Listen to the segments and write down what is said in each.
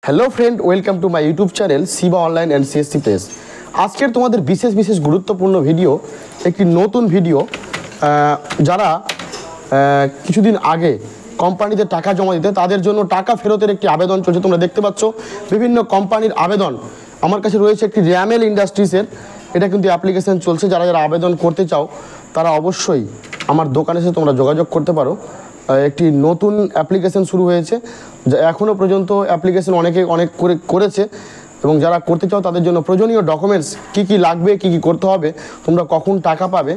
Hello friend, welcome to my YouTube channel Shiba online and CSC press. আজকের তোমাদের বিশেষ গুরুত্বপূর্ণ ভিডিও, একটি নতুন ভিডিও। যারা কিছুদিন আগে কোম্পানিতে টাকা জমা দিতে, তাদের জন্য টাকা ফেরতের একটি আবেদন চলছে। তোমরা দেখতে পাচ্ছ বিভিন্ন কোম্পানির আবেদন। আমার কাছে রয়েছে একটি র্যামেল ইন্ডাস্ট্রিজের, এটা কিন্তু অ্যাপ্লিকেশান চলছে। যারা আবেদন করতে চাও তারা অবশ্যই আমার দোকানে এসে তোমরা যোগাযোগ করতে পারো। একটি নতুন অ্যাপ্লিকেশান শুরু হয়েছে, এখনও পর্যন্ত অ্যাপ্লিকেশান অনেক করেছে, এবং যারা করতে চাও তাদের জন্য প্রয়োজনীয় ডকুমেন্টস কী লাগবে, কী করতে হবে, তোমরা কখন টাকা পাবে,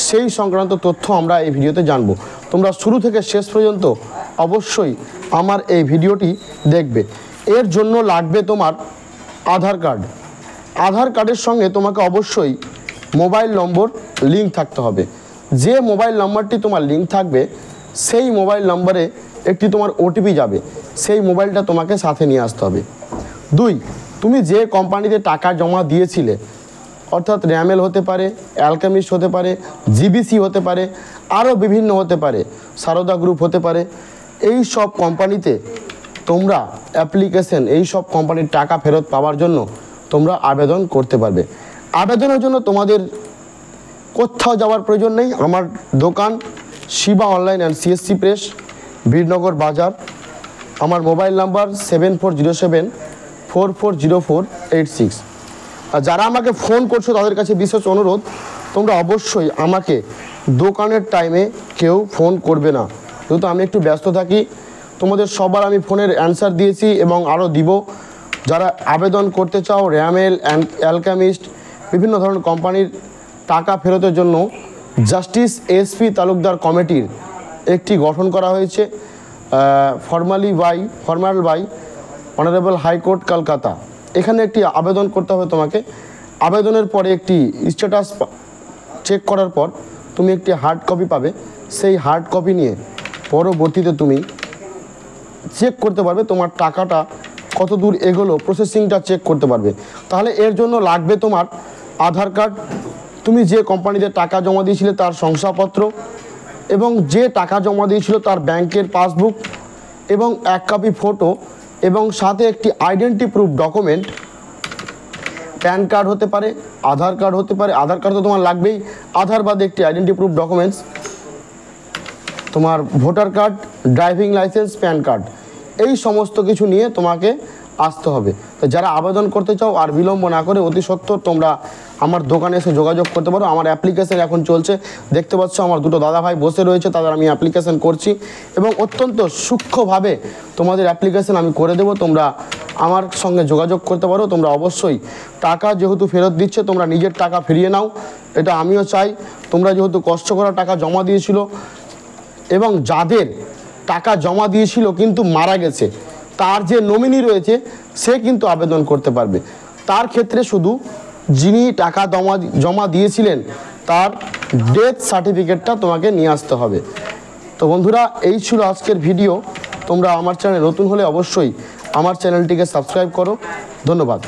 সেই সংক্রান্ত তথ্য আমরা এই ভিডিওতে জানবো। তোমরা শুরু থেকে শেষ পর্যন্ত অবশ্যই আমার এই ভিডিওটি দেখবে। এর জন্য লাগবে তোমার আধার কার্ড। আধার কার্ডের সঙ্গে তোমাকে অবশ্যই মোবাইল নম্বর লিঙ্ক থাকতে হবে। যে মোবাইল নম্বরটি তোমার লিঙ্ক থাকবে, সেই মোবাইল নম্বরে একটি তোমার ওটিপি যাবে, সেই মোবাইলটা তোমাকে সাথে নিয়ে আসতে হবে। 2, তুমি যে কোম্পানিতে টাকা জমা দিয়েছিলে, অর্থাৎ র্যামেল হতে পারে, অ্যালকেমিস্ট হতে পারে, জিবিসি হতে পারে, আরও বিভিন্ন হতে পারে, সারদা গ্রুপ হতে পারে, এই সব কোম্পানিতে তোমরা অ্যাপ্লিকেশন, এই সব কোম্পানির টাকা ফেরত পাওয়ার জন্য তোমরা আবেদন করতে পারবে। আবেদনের জন্য তোমাদের কোথাও যাওয়ার প্রয়োজন নেই। আমার দোকান Shiba online and CSC press, Birnagar বাজার। আমার মোবাইল নাম্বার 7407440486। আর যারা আমাকে ফোন করছো তাদের কাছে বিশেষ অনুরোধ, তোমরা অবশ্যই আমাকে দোকানের টাইমে কেউ ফোন করবে না, যেহেতু আমি একটু ব্যস্ত থাকি। তোমাদের সবার আমি ফোনের অ্যান্সার দিয়েছি এবং আরও দিব। যারা আবেদন করতে চাও র্যামেল, অ্যালকেমিস্ট, বিভিন্ন ধরনের কোম্পানির টাকা ফেরতের জন্য জাস্টিস এসপি তালুকদার কমিটির একটি গঠন করা হয়েছে, formal by honourable high court Kolkata. এখানে একটি আবেদন করতে হবে তোমাকে। আবেদনের পরে একটি স্ট্যাটাস চেক করার পর তুমি একটি হার্ড কপি পাবে। সেই হার্ড কপি নিয়ে পরবর্তীতে তুমি চেক করতে পারবে তোমার টাকাটা কত দূর এগোলো, প্রসেসিংটা চেক করতে পারবে। তাহলে এর জন্য লাগবে তোমার আধার কার্ড, তুমি যে কোম্পানিতে টাকা জমা দিয়েছিলে তার শংসাপত্র, এবং যে টাকা জমা দিয়েছিল তার ব্যাংকের পাসবুক, এবং 1 কপি ফটো, এবং সাথে একটি identity proof document. Pan card হতে পারে, আধার কার্ড হতে পারে। আধার কার্ড তো তোমার লাগবেই, আধার বাদে একটি আইডেন্টি প্রুফ ডকুমেন্টস, তোমার voter card, driving licence, pan card, এই সমস্ত কিছু নিয়ে তোমাকে আসতে হবে। তো যারা আবেদন করতে চাও আর বিলম্ব না করে অতি সত্বর তোমরা আমার দোকানে এসে যোগাযোগ করতে পারো। আমার অ্যাপ্লিকেশান এখন চলছে, দেখতে পাচ্ছ আমার দুটো দাদাভাই বসে রয়েছে, তাদের আমি অ্যাপ্লিকেশান করছি, এবং অত্যন্ত সূক্ষ্মভাবে তোমাদের অ্যাপ্লিকেশান আমি করে দেবো। তোমরা আমার সঙ্গে যোগাযোগ করতে পারো। তোমরা অবশ্যই টাকা যেহেতু ফেরত দিচ্ছে, তোমরা নিজের টাকা ফিরিয়ে নাও, এটা আমিও চাই। তোমরা যেহেতু কষ্ট করা টাকা জমা দিয়েছিল, এবং যাদের টাকা জমা দিয়েছিল কিন্তু মারা গেছে, তার যে নমিনি রয়েছে সে কিন্তু আবেদন করতে পারবে। তার ক্ষেত্রে শুধু যিনি টাকা জমা দিয়েছিলেন তার ডেথ সার্টিফিকেটটা তোমাকে নিয়ে আসতে হবে। তো বন্ধুরা, এই ছিল আজকের ভিডিও। তোমরা আমার চ্যানেলে নতুন হলে অবশ্যই আমার চ্যানেলটিকে সাবস্ক্রাইব করো। ধন্যবাদ।